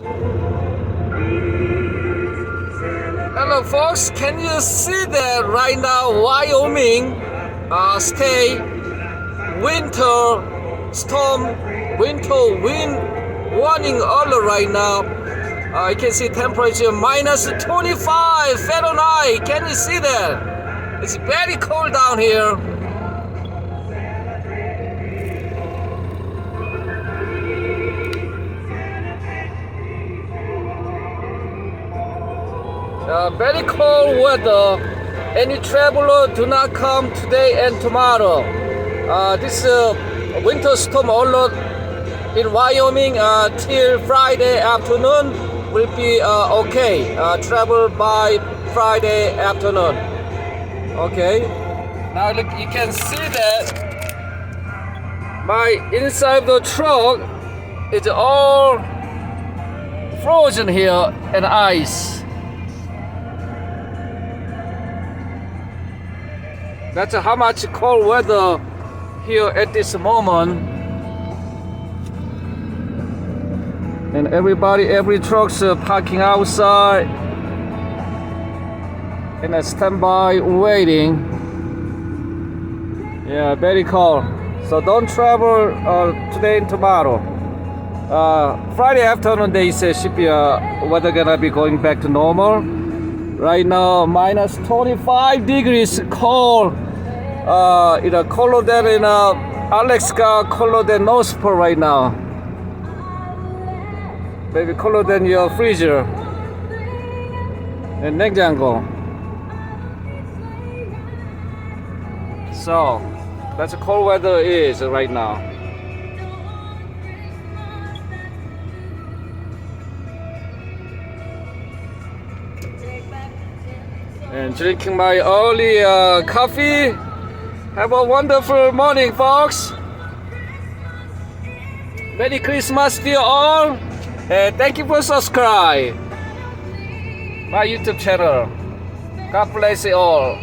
Hello folks, can you see that right now Wyoming stay winter storm, winter wind warning all right now. You can see temperature minus 25 Fahrenheit. Can you see that? It's very cold down here. Very cold weather. Any traveler do not come today and tomorrow. This winter storm alert in Wyoming till Friday afternoon will be okay. Travel by Friday afternoon. Okay. Now look, you can see that my inside the truck is all frozen here and ice. That's how much cold weather here at this moment. And every truck's parking outside in a standby waiting. Yeah, very cold. So don't travel today and tomorrow. Friday afternoon they say should be weather gonna be going back to normal. Right now, minus 25 degrees cold. Colder than in Alaska, colder than North Pole right now. Maybe colder than your freezer in 냉장고. So, that's cold weather is right now. And drinking my early coffee. Have a wonderful morning, folks. Merry Christmas to you all. And thank you for subscribe my YouTube channel. God bless you all.